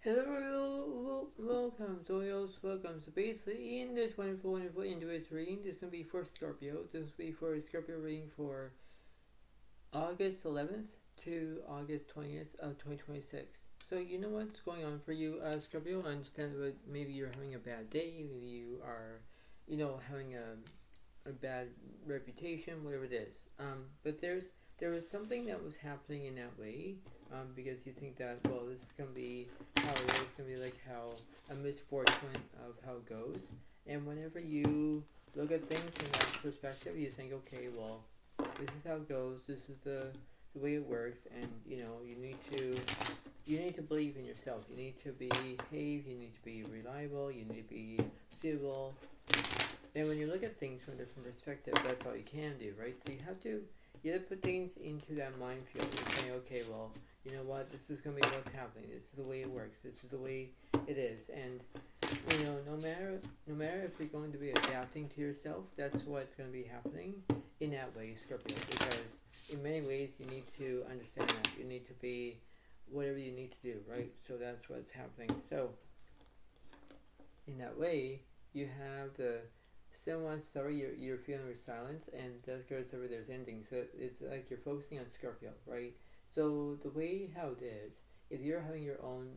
Hello, welcome Zoyos, welcome. So basically in this wonderful individual reading, this is going to be for Scorpio. This will be for Scorpio reading for August 11th to August 20th of 2026. So you know what's going on for you, Scorpio. I understand that maybe you're having a bad day, maybe you are, having a bad reputation, whatever it is. But there was something that was happening in that way, because you think that, well, this is gonna be how it is, gonna be like how a misfortune of how it goes. And whenever you look at things from that perspective, you think, okay, well, this is how it goes. This is the way it works, and you need to believe in yourself. You need to behave. You need to be reliable. You need to be suitable. And when you look at things from a different perspective, that's all you can do, right? So you have to put things into that mind field. You're saying, okay, well, you know what, this is going to be what's happening. This is the way it works. This is the way it is. And, no matter if you're going to be adapting to yourself, that's what's going to be happening in that way, Scorpio. Because in many ways, you need to understand that. You need to be whatever you need to do, right? So that's what's happening. So, in that way, you have the somewhat sorry you're feeling with silence, and that goes over there's ending. So it's like you're focusing on Scorpio, right? So the way how it is, if you're having your own,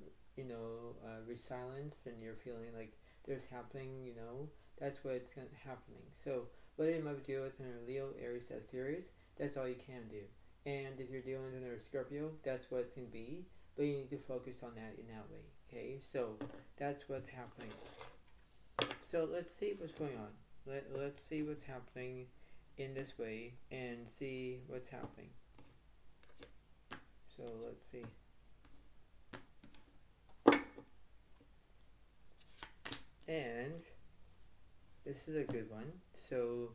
resilience, and you're feeling like there's happening, that's what's happening. So whether you might be dealing with another Leo, Aries, Sagittarius, that's all you can do. And if you're dealing with another Scorpio, that's what it's gonna be. But you need to focus on that in that way. Okay, so that's what's happening. So let's see what's going on. Let's see what's happening in this way and see what's happening. So let's see. And this is a good one. So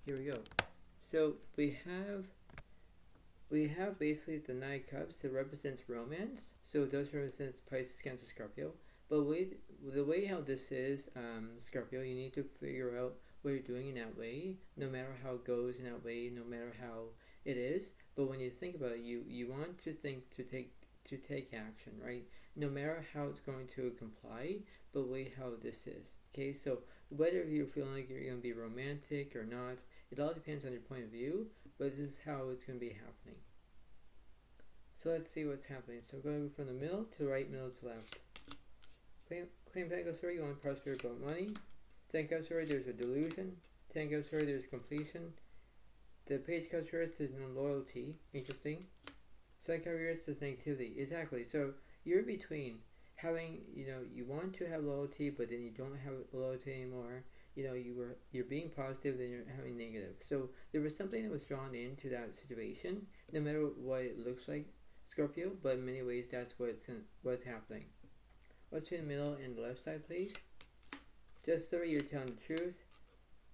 here we go. So we have basically the Nine of Cups that represents romance. So it does represent Pisces, Cancer, Scorpio. But the way how this is, Scorpio, you need to figure out what you're doing in that way, no matter how it goes in that way, no matter how it is. But when you think about it, you want to think to take action, right? No matter how it's going to comply, but wait how this is. Okay, so whether you're feeling like you're going to be romantic or not, it all depends on your point of view, but this is how it's going to be happening. So let's see what's happening. So going from the middle to the right, middle to left. Queen Pentacles, you want prosperity about money. Ten Cups, there's a delusion. Ten Cups, there's completion. The Page Cups, there's no loyalty. Interesting. Second Cup, there's negativity. Exactly. So you're between having, you want to have loyalty, but then you don't have loyalty anymore. You're being positive, then you're having negative. So there was something that was drawn into that situation, no matter what it looks like, Scorpio. But in many ways, that's what's happening. What's in the middle and the left side, please? Just so you're telling the truth.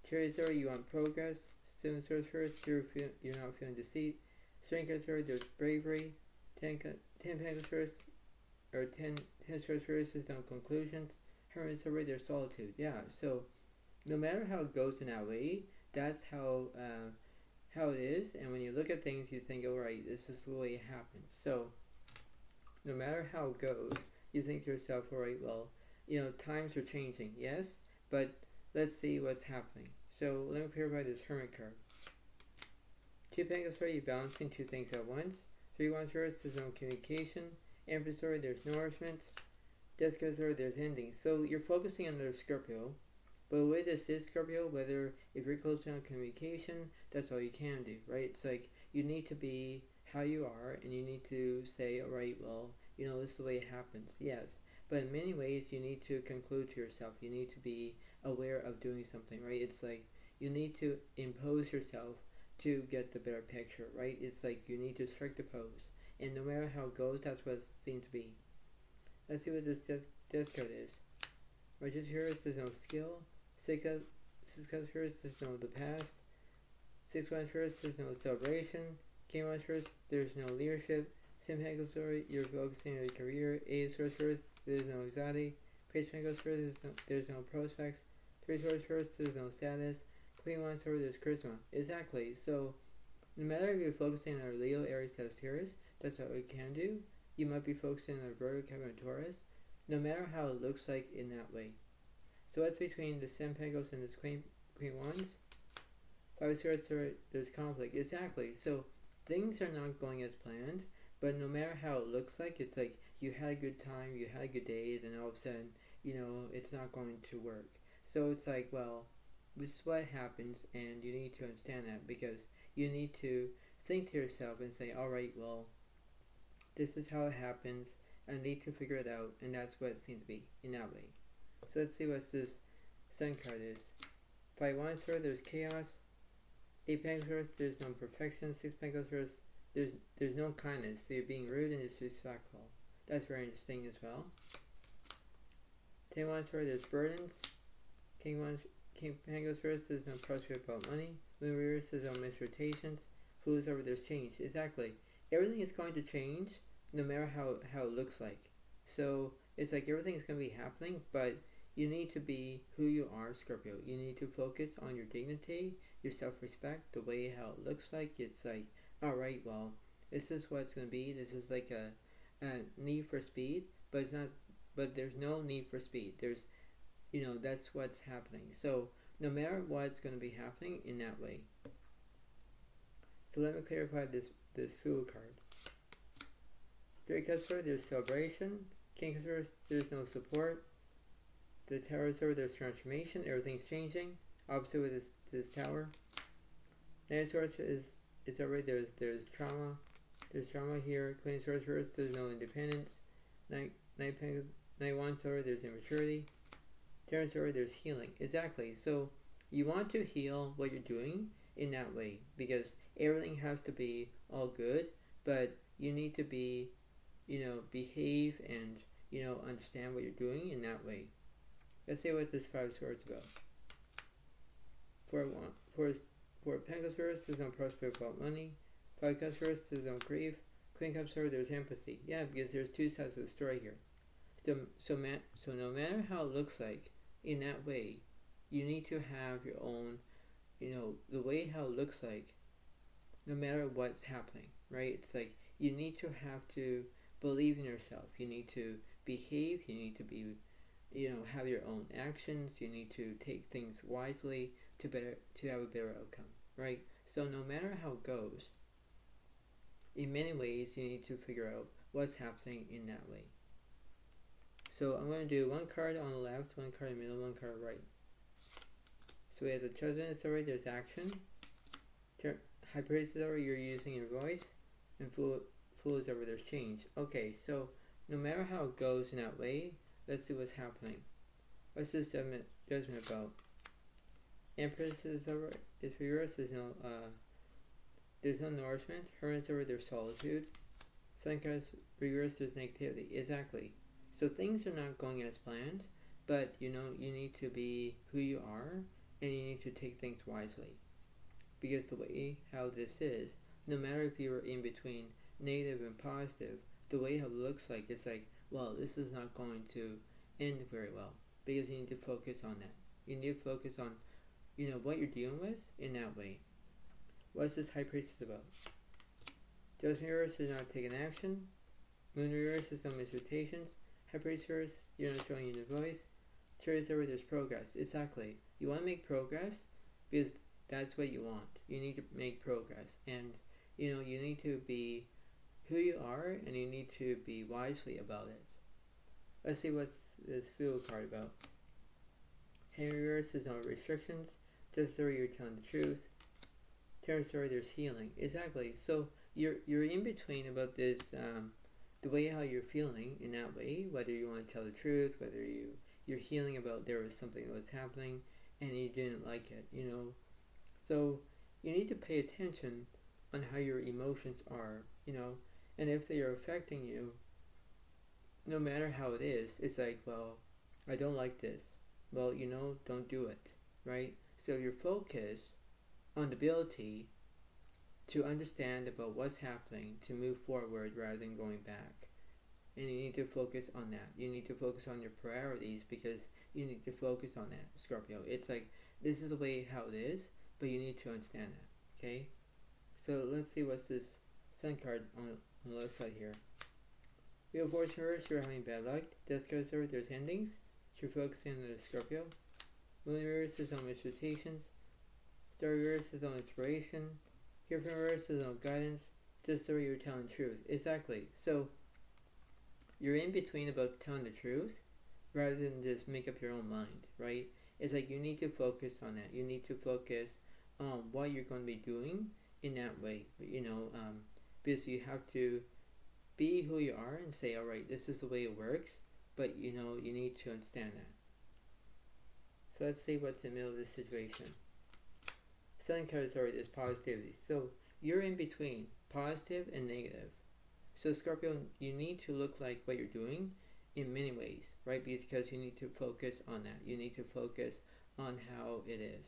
Cherry Story, you want progress. Seven Swords first, you're not feeling deceit. Strength Story, there's bravery. Ten Pentacles first, or ten Swords first, there's no conclusions. Hermit Story, there's solitude. Yeah, so no matter how it goes in that way, that's how it is. And when you look at things, you think, alright, this is the way it happens. So no matter how it goes, you think to yourself, alright, well, times are changing, yes, but let's see what's happening. So let me clarify this Hermit card. Two Pentacles, you're balancing two things at once. 3 Wands, there's no communication. Empress, there's nourishment. Death card, there's ending. So you're focusing on the Scorpio, but with this is Scorpio, whether if you're closing on communication, that's all you can do, right? It's like you need to be how you are, and you need to say, alright, well, this is the way it happens, yes. But in many ways, you need to conclude to yourself. You need to be aware of doing something, right? It's like you need to impose yourself to get the better picture, right? It's like you need to strike the pose. And no matter how it goes, that's what it seems to be. Let's see what this death card is. Righteous Heroes, there's no skill. Six Heroes, there's no the past. 6 Wands, there's no celebration. King Wands, there's no leadership. Pentacles, you're focusing on your career. 8 Swords, there's no anxiety. Page Pentacles, there's no prospects. 3 Swords, there's no status. Queen Wands, there's charisma. Exactly. So no matter if you're focusing on Leo, Aries, Sagittarius, that's what we can do. You might be focusing on Virgo, Capricorn, Taurus. no matter how it looks like in that way. So what's between the Seven Pentacles and this Queen Wands? Five of Swords, there's conflict. Exactly. So things are not going as planned, but no matter how it looks like, it's like you had a good time, you had a good day, then all of a sudden, it's not going to work. So it's like, well, this is what happens, and you need to understand that, because you need to think to yourself and say, alright, well, this is how it happens, I need to figure it out, and that's what it seems to be, in that way. So let's see what this Sun card is. Five Wands, there's chaos. Eight Pentacles, there's no perfection. Six Pentacles, there's no kindness, so you're being rude and disrespectful. That's very interesting as well. 10 Wands, there's burdens. King Pentacles, there's no prospect about money. Moon reverse, there's no misrotations. Fools, there's change. Exactly. Everything is going to change, no matter how it looks like. So it's like everything is going to be happening, but you need to be who you are, Scorpio. You need to focus on your dignity, your self-respect, the way how it looks like. It's like, alright, well, this is what it's going to be. This is like a need for speed, but it's not. But there's no need for speed. There's, that's what's happening. So no matter what's going to be happening in that way. So let me clarify this Fool card. Three Cups, there's celebration. King Cups, there's no support. The Tower, there's transformation. Everything's changing. Opposite with this Tower. Knight of Swords is already there's trauma. There's trauma here. Queen of Swords, there's no independence. Knight Wands, there's immaturity. Tower, there's healing. Exactly. So you want to heal what you're doing in that way, because everything has to be all good, but you need to be, behave and, understand what you're doing in that way. Let's see what this Five of Swords about. For Pentacles, there's no prospect about money. Five Cups, there's no grief. Queen Cups, there's empathy. Yeah, because there's two sides of the story here. So no matter how it looks like in that way, you need to have your own, the way how it looks like, no matter what's happening, right? It's like you need to have to believe in yourself. You need to behave. You need to be, have your own actions. You need to take things wisely to have a better outcome, right? So no matter how it goes, in many ways you need to figure out what's happening in that way. So I'm going to do one card on the left, one card in the middle, one card right. So we have the Judgment, there's action. High Priest is over, you're using your voice. And Fool is over, there's change. Okay, so no matter how it goes in that way, let's see what's happening. What's this Judgment about? Empress is over, is reversed, there's no nourishment. Hermit is over, there's solitude. Sun cards reversed, there's negativity. Exactly. So things are not going as planned, but you need to be who you are, and you need to take things wisely. Because the way how this is, no matter if you're in between negative and positive, the way how it looks like, it's like, well, this is not going to end very well. Because you need to focus on that. You need to focus on, what you're dealing with in that way. What's this High Priestess about? Judgment reverse is not taking action. Moon reverse is no misrotations. High Priestess, you're not showing your voice. Chariot over, there's progress. Exactly. You want to make progress because that's what you want. You need to make progress, and you need to be who you are, and you need to be wisely about it. Let's see what's this Fool card about. Henry reverse, there's no restrictions. Just so you're telling the truth. Terror story, there's healing. Exactly. So you're in between about this. The way how you're feeling in that way, whether you want to tell the truth, whether you're healing about there was something that was happening and you didn't like it, So you need to pay attention on how your emotions are, and if they are affecting you, no matter how it is, it's like, well, I don't like this. Well, don't do it, right? So your focus on the ability to understand about what's happening, to move forward rather than going back. And you need to focus on that. You need to focus on your priorities, because you need to focus on that, Scorpio. It's like, this is the way how it is, but you need to understand that, okay? So let's see what's this Sun card on the left side here. Wheel of Fortune reverse, you're having bad luck. Death card reverse, there's endings. You're focusing on the Scorpio. Moon reverse is on expectations. Star reverse is on inspiration. Here from reverse is on guidance. Just so you're telling the truth. Exactly. So you're in between about telling the truth rather than just make up your own mind, right? It's like you need to focus on that. You need to focus on what you're going to be doing in that way, because you have to be who you are and say, all right, this is the way it works, but you need to understand that. So let's see what's in the middle of this situation. Sun card, sorry, there's positivity. So you're in between positive and negative. So Scorpio, you need to look like what you're doing in many ways, right? Because you need to focus on that. You need to focus on how it is.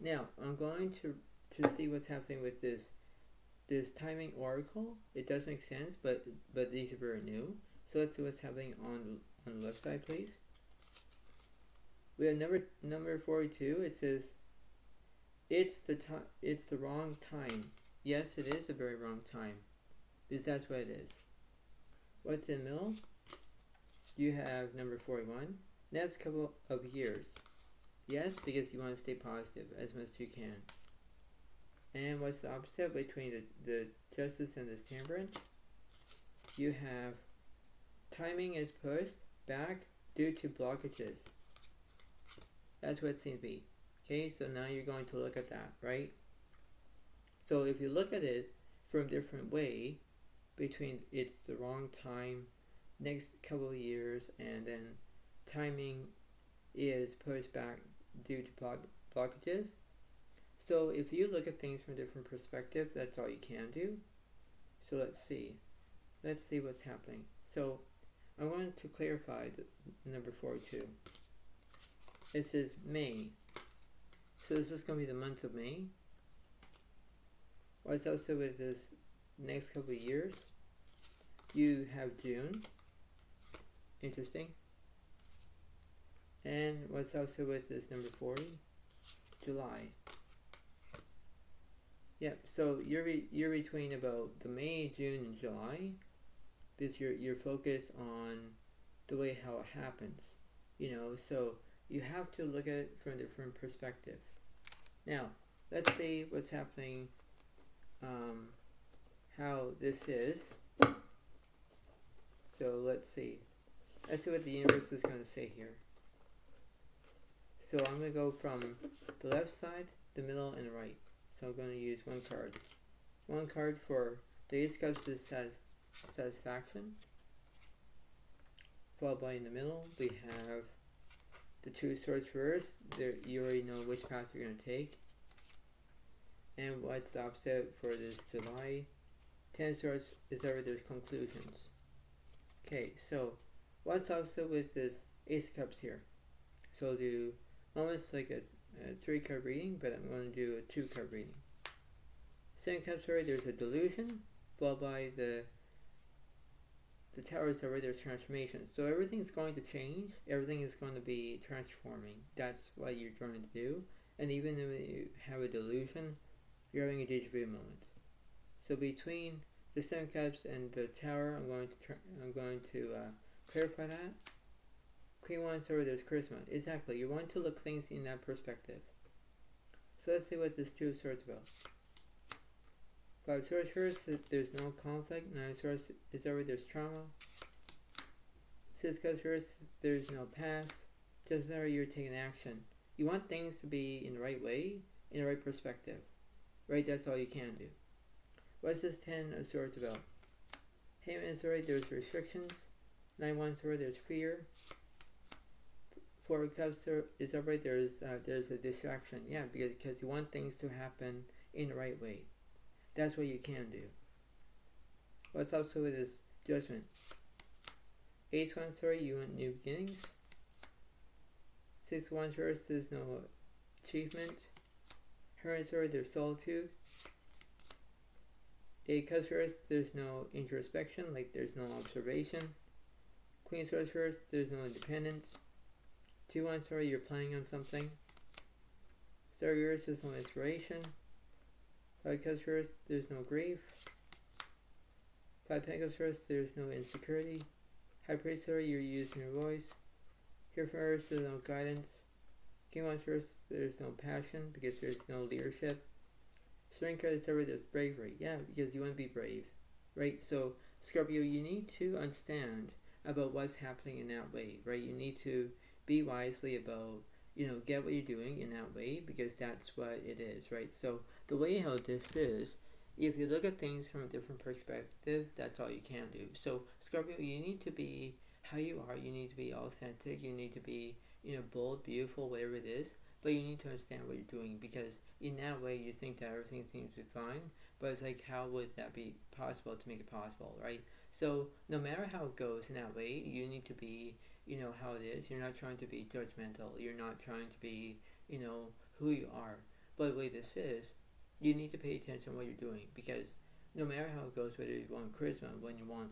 Now, I'm going to see what's happening with this timing oracle. It does make sense, but these are very new. So let's see what's happening on the left side, please. We have number 42. It says, it's the wrong time. Yes, it is a very wrong time, because that's what it is. What's in the middle? You have number 41. Next couple of years. Yes, because you want to stay positive as much as you can. And what's the opposite between the Justice and the Temperance? You have timing is pushed back due to blockages. That's what it seems to be. Okay, so now you're going to look at that, right? So if you look at it from a different way, between it's the wrong time, next couple of years, and then timing is pushed back due to blockages. So if you look at things from a different perspective, that's all you can do. So let's see what's happening. So I wanted to clarify the number 42. It says May. So this is going to be the month of May. What's also with this next couple of years? You have June. Interesting. And what's also with this number 40? July. Yep, so you're between about the May, June, and July, because you're focused on the way how it happens, so you have to look at it from a different perspective. Now, let's see what's happening, how this is. So let's see what the universe is going to say here. So I'm going to go from the left side, the middle, and the right. So I'm going to use one card. One card for the Ace of Cups is satisfaction. Followed by in the middle, we have the Two of Swords reversed. You already know which path you're going to take. And what's the opposite for this July? Ten of Swords is over there's conclusions. Okay, so what's opposite with this Ace of Cups here? So I'll do almost like a 3-card reading, but I'm going to do a 2-card reading. Seven Cups, sorry, there's a delusion, followed by the Towers over there's transformation. So everything's going to change, everything is going to be transforming. That's what you're trying to do. And even if you have a delusion, you're having a deja vu moment. So between the Seven Cups and the Tower, I'm going to clarify that. Queen Wands over there's charisma. Exactly. You want to look things in that perspective. So let's see what this Two of Swords about. Five of Swords first, there's no conflict. Nine of Swords is over there's trauma. Six of Cups first, there's no past. Just whenever you're taking action. You want things to be in the right way, in the right perspective. Right? That's all you can do. What's this Ten of Swords about? Hangman is right, there's restrictions. 9-1 sword, there's fear. 4 of Cups is upright, there's a distraction. Yeah, because you want things to happen in the right way. That's what you can do. What's also with this Judgment? Ace 1 sword, you want new beginnings. 6 1 sword, there's no achievement. Hermit sword, there's solitude. 8 Cups sword, there's no introspection, like there's no observation. Queen sword first, there's no independence. 2-1 sword, you're playing on something. Star yours, there's no inspiration. 5 Cups first, there's no grief. Five Pentacles first, there's no insecurity. High Priest Story, you're using your voice. Here first, there's no guidance. King Wands first, there's no passion because there's no leadership. Strength card is over, there's bravery. Yeah, because you want to be brave, right? So Scorpio, you need to understand about what's happening in that way, right? You need to be wisely about, get what you're doing in that way because that's what it is, right? So the way how this is, if you look at things from a different perspective, that's all you can do. So Scorpio, you need to be how you are. You need to be authentic. You need to be, bold, beautiful, whatever it is. But you need to understand what you're doing because in that way you think that everything seems to be fine. But it's like, how would that be possible to make it possible, right? So no matter how it goes in that way, you need to be, how it is. You're not trying to be judgmental. You're not trying to be, who you are. But the way this is, you need to pay attention to what you're doing because no matter how it goes, whether you want charisma, when you want,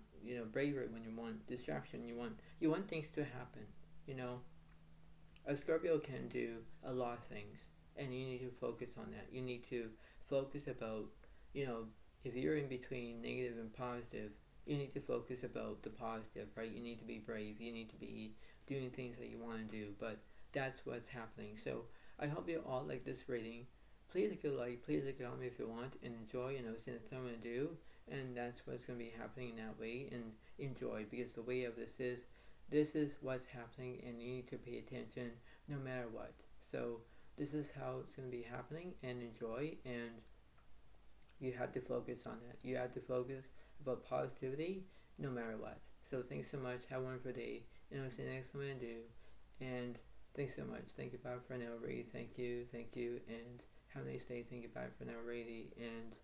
bravery, when you want distraction, you want things to happen. A Scorpio can do a lot of things, and you need to focus on that. You need to focus about, if you're in between negative and positive, you need to focus about the positive, right? You need to be brave. You need to be doing things that you want to do, but that's what's happening. So I hope you all like this reading. Please click a like, please click a comment if you want, and enjoy, see what I'm going to do, and that's what's going to be happening in that way, and enjoy, because the way of this is what's happening, and you need to pay attention no matter what. So this is how it's going to be happening, and enjoy, and you have to focus on that. You have to focus about positivity no matter what. So thanks so much. Have a wonderful day, and I'll see you next time I do, and thanks so much. Thank you, bye for now, Ray. Thank you, and have a nice day. Thank you, bye for now, Ray, and